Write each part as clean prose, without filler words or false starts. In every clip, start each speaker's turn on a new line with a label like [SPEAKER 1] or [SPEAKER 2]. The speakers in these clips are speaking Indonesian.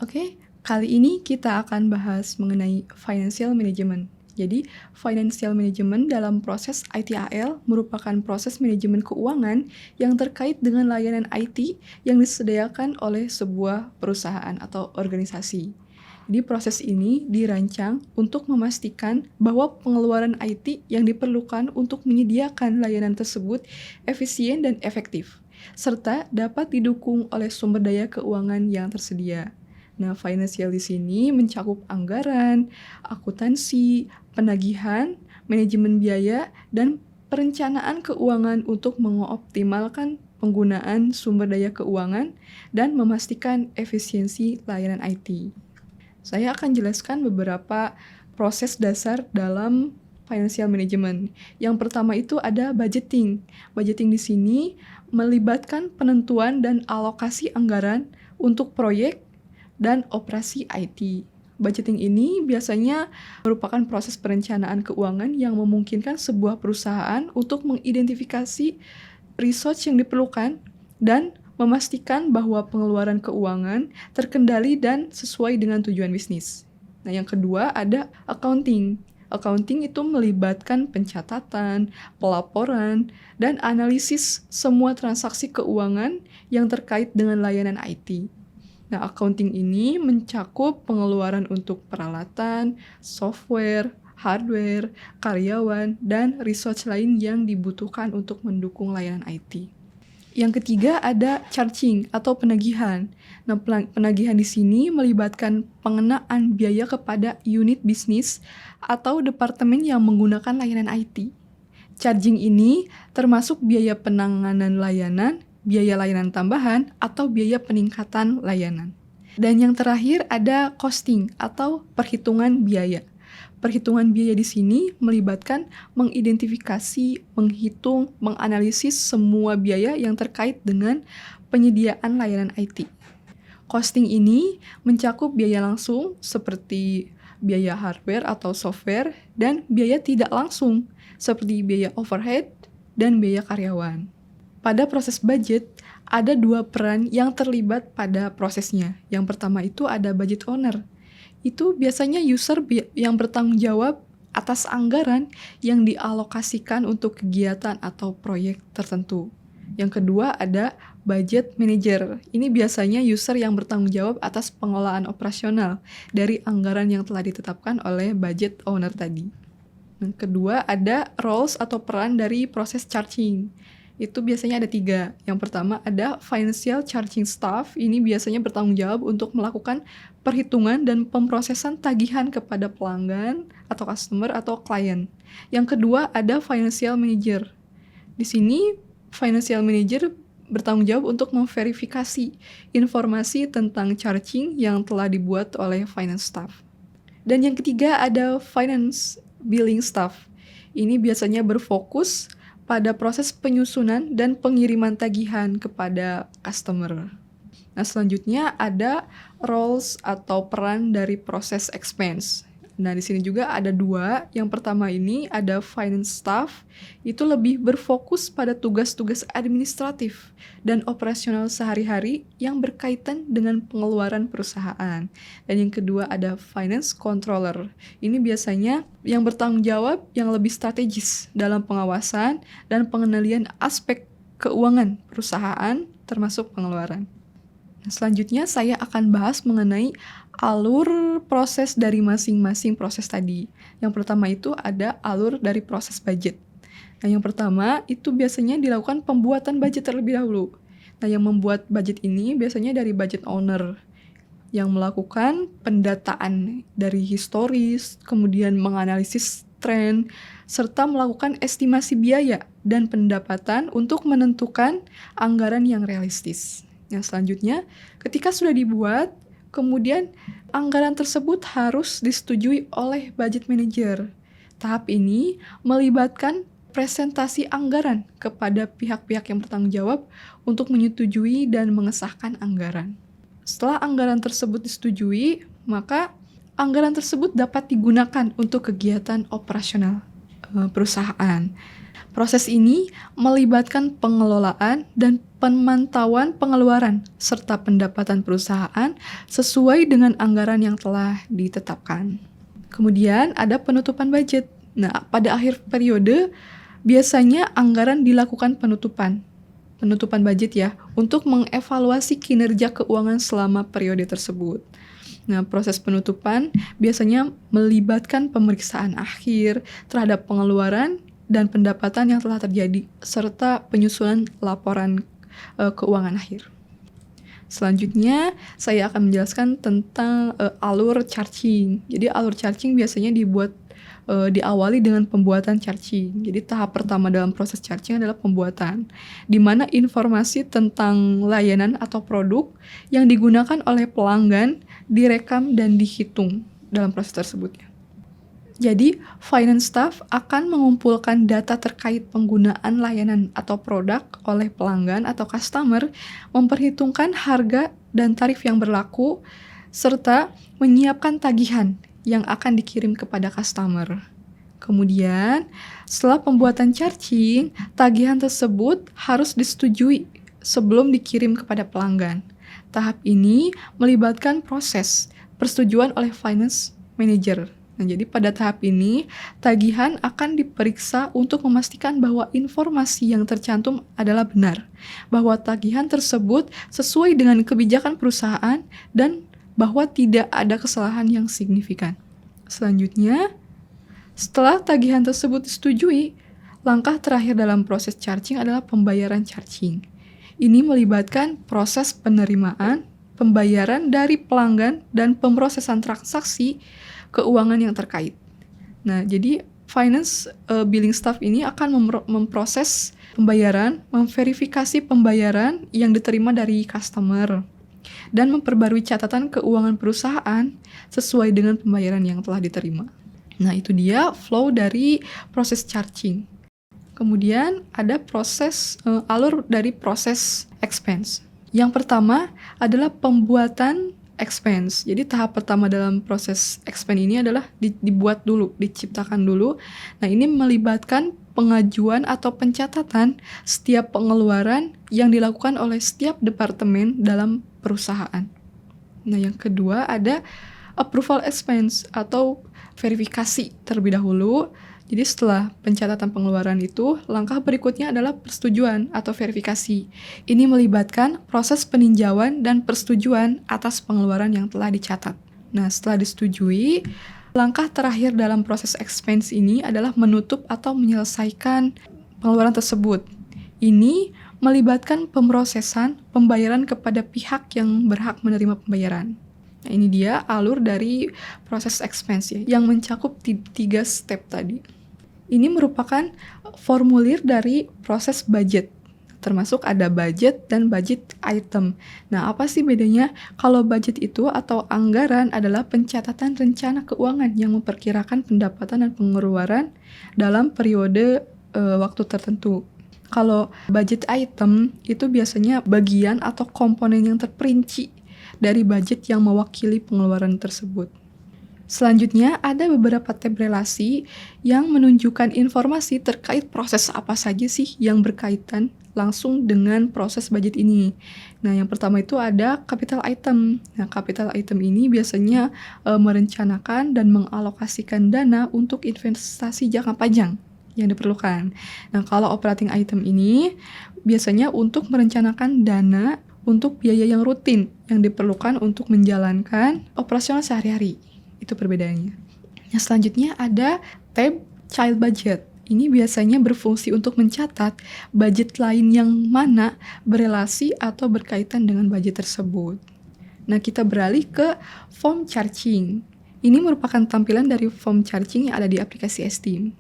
[SPEAKER 1] Oke, kali ini kita akan bahas mengenai financial management. Jadi, financial management dalam proses ITAL merupakan proses manajemen keuangan yang terkait dengan layanan IT yang disediakan oleh sebuah perusahaan atau organisasi. Jadi, proses ini dirancang untuk memastikan bahwa pengeluaran IT yang diperlukan untuk menyediakan layanan tersebut efisien dan efektif, serta dapat didukung oleh sumber daya keuangan yang tersedia. Nah, financial di sini mencakup anggaran, akuntansi, penagihan, manajemen biaya, dan perencanaan keuangan untuk mengoptimalkan penggunaan sumber daya keuangan dan memastikan efisiensi layanan IT. Saya akan jelaskan beberapa proses dasar dalam financial management. Yang pertama itu ada budgeting. Budgeting di sini melibatkan penentuan dan alokasi anggaran untuk proyek dan operasi IT. Budgeting ini biasanya merupakan proses perencanaan keuangan yang memungkinkan sebuah perusahaan untuk mengidentifikasi resource yang diperlukan dan memastikan bahwa pengeluaran keuangan terkendali dan sesuai dengan tujuan bisnis. Nah, yang kedua ada accounting. Accounting itu melibatkan pencatatan, pelaporan, dan analisis semua transaksi keuangan yang terkait dengan layanan IT. Nah, accounting ini mencakup pengeluaran untuk peralatan, software, hardware, karyawan, dan resource lain yang dibutuhkan untuk mendukung layanan IT. Yang ketiga ada charging atau penagihan. Nah, penagihan di sini melibatkan pengenaan biaya kepada unit bisnis atau departemen yang menggunakan layanan IT. Charging ini termasuk biaya penanganan layanan, biaya layanan tambahan, atau biaya peningkatan layanan. Dan yang terakhir ada costing atau perhitungan biaya. Perhitungan biaya di sini melibatkan mengidentifikasi, menghitung, menganalisis semua biaya yang terkait dengan penyediaan layanan IT. Costing ini mencakup biaya langsung seperti biaya hardware atau software dan biaya tidak langsung seperti biaya overhead dan biaya karyawan. Pada proses budget, ada dua peran yang terlibat pada prosesnya. Yang pertama itu ada budget owner. Itu biasanya user yang bertanggung jawab atas anggaran yang dialokasikan untuk kegiatan atau proyek tertentu. Yang kedua ada budget manager. Ini biasanya user yang bertanggung jawab atas pengelolaan operasional dari anggaran yang telah ditetapkan oleh budget owner tadi. Yang kedua ada roles atau peran dari proses charging. Itu biasanya ada 3. Yang pertama ada financial charging staff. Ini biasanya bertanggung jawab untuk melakukan perhitungan dan pemrosesan tagihan kepada pelanggan atau customer atau klien. Yang kedua ada financial manager. Di sini financial manager bertanggung jawab untuk memverifikasi informasi tentang charging yang telah dibuat oleh finance staff. Dan yang ketiga ada finance billing staff. Ini biasanya berfokus pada proses penyusunan dan pengiriman tagihan kepada customer. Nah, selanjutnya ada roles atau peran dari proses expense. Nah, di sini juga ada 2. Yang pertama ini ada finance staff, itu lebih berfokus pada tugas-tugas administratif dan operasional sehari-hari yang berkaitan dengan pengeluaran perusahaan. Dan yang kedua ada finance controller. Ini biasanya yang bertanggung jawab yang lebih strategis dalam pengawasan dan pengendalian aspek keuangan perusahaan termasuk pengeluaran. Nah, selanjutnya saya akan bahas mengenai alur proses dari masing-masing proses tadi. Yang pertama itu ada alur dari proses budget. Nah, yang pertama itu biasanya dilakukan pembuatan budget terlebih dahulu. Nah, yang membuat budget ini biasanya dari budget owner yang melakukan pendataan dari historis, kemudian menganalisis tren, serta melakukan estimasi biaya dan pendapatan untuk menentukan anggaran yang realistis. Yang selanjutnya, ketika sudah dibuat, kemudian anggaran tersebut harus disetujui oleh budget manager. Tahap ini melibatkan presentasi anggaran kepada pihak-pihak yang bertanggung jawab untuk menyetujui dan mengesahkan anggaran. Setelah anggaran tersebut disetujui, maka anggaran tersebut dapat digunakan untuk kegiatan operasional perusahaan. Proses ini melibatkan pengelolaan dan pemantauan pengeluaran serta pendapatan perusahaan sesuai dengan anggaran yang telah ditetapkan. Kemudian ada penutupan budget. Nah, pada akhir periode biasanya anggaran dilakukan penutupan budget ya, untuk mengevaluasi kinerja keuangan selama periode tersebut. Nah, proses penutupan biasanya melibatkan pemeriksaan akhir terhadap pengeluaran dan pendapatan yang telah terjadi, serta penyusunan laporan keuangan akhir. Selanjutnya, saya akan menjelaskan tentang alur charging. Jadi, alur charging biasanya diawali dengan pembuatan charging. Jadi, tahap pertama dalam proses charging adalah pembuatan, di mana informasi tentang layanan atau produk yang digunakan oleh pelanggan direkam dan dihitung dalam proses tersebut. Jadi, finance staff akan mengumpulkan data terkait penggunaan layanan atau produk oleh pelanggan atau customer, memperhitungkan harga dan tarif yang berlaku, serta menyiapkan tagihan yang akan dikirim kepada customer. Kemudian, setelah pembuatan charging, tagihan tersebut harus disetujui sebelum dikirim kepada pelanggan. Tahap ini melibatkan proses persetujuan oleh finance manager. Nah, jadi pada tahap ini, tagihan akan diperiksa untuk memastikan bahwa informasi yang tercantum adalah benar, bahwa tagihan tersebut sesuai dengan kebijakan perusahaan, dan bahwa tidak ada kesalahan yang signifikan. Selanjutnya, setelah tagihan tersebut disetujui, langkah terakhir dalam proses charging adalah pembayaran charging. Ini melibatkan proses penerimaan, pembayaran dari pelanggan, dan pemrosesan transaksi keuangan yang terkait. Nah, jadi finance billing staff ini akan memproses pembayaran, memverifikasi pembayaran yang diterima dari customer, dan memperbarui catatan keuangan perusahaan sesuai dengan pembayaran yang telah diterima. Nah, itu dia flow dari proses charging. Kemudian ada alur dari proses expense. Yang pertama adalah pembuatan expense. Jadi tahap pertama dalam proses expense ini adalah dibuat dulu, diciptakan dulu. Nah, ini melibatkan pengajuan atau pencatatan setiap pengeluaran yang dilakukan oleh setiap departemen dalam perusahaan. Nah, yang kedua ada approval expense atau verifikasi terlebih dahulu. Jadi setelah pencatatan pengeluaran itu, langkah berikutnya adalah persetujuan atau verifikasi. Ini melibatkan proses peninjauan dan persetujuan atas pengeluaran yang telah dicatat. Nah, setelah disetujui, langkah terakhir dalam proses expense ini adalah menutup atau menyelesaikan pengeluaran tersebut. Ini melibatkan pemrosesan pembayaran kepada pihak yang berhak menerima pembayaran. Nah, ini dia alur dari proses expense ya, yang mencakup 3 step tadi. Ini merupakan formulir dari proses budget, termasuk ada budget dan budget item. Nah, apa sih bedanya? Kalau budget itu atau anggaran adalah pencatatan rencana keuangan yang memperkirakan pendapatan dan pengeluaran dalam periode waktu tertentu. Kalau budget item itu biasanya bagian atau komponen yang terperinci dari budget yang mewakili pengeluaran tersebut. Selanjutnya, ada beberapa tab relasi yang menunjukkan informasi terkait proses apa saja sih yang berkaitan langsung dengan proses budget ini. Nah, yang pertama itu ada capital item. Nah, capital item ini biasanya merencanakan dan mengalokasikan dana untuk investasi jangka panjang yang diperlukan. Nah, kalau operating item ini biasanya untuk merencanakan dana untuk biaya yang rutin yang diperlukan untuk menjalankan operasional sehari-hari. Itu perbedaannya. Nah, selanjutnya ada tab child budget. Ini biasanya berfungsi untuk mencatat budget lain yang mana berelasi atau berkaitan dengan budget tersebut. Nah, kita beralih ke form charging. Ini merupakan tampilan dari form charging yang ada di aplikasi Esteem.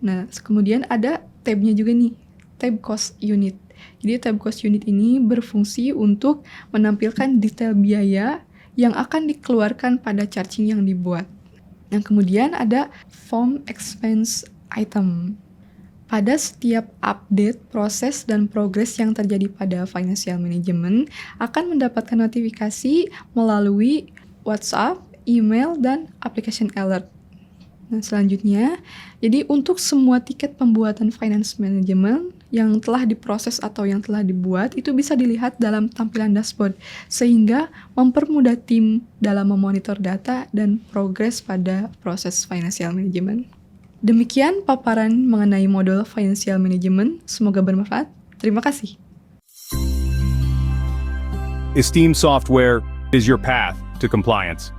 [SPEAKER 1] Nah, kemudian ada tabnya juga nih, tab cost unit. Jadi tab cost unit ini berfungsi untuk menampilkan detail biaya yang akan dikeluarkan pada charging yang dibuat. Nah, kemudian ada form expense item. Pada setiap update, proses, dan progres yang terjadi pada financial management akan mendapatkan notifikasi melalui WhatsApp, email, dan application alert. Nah, selanjutnya, jadi untuk semua tiket pembuatan finance management yang telah diproses atau yang telah dibuat itu bisa dilihat dalam tampilan dashboard sehingga mempermudah tim dalam memonitor data dan progres pada proses financial management. Demikian paparan mengenai modul financial management. Semoga bermanfaat. Terima kasih.
[SPEAKER 2] Esteem Software is your path to compliance.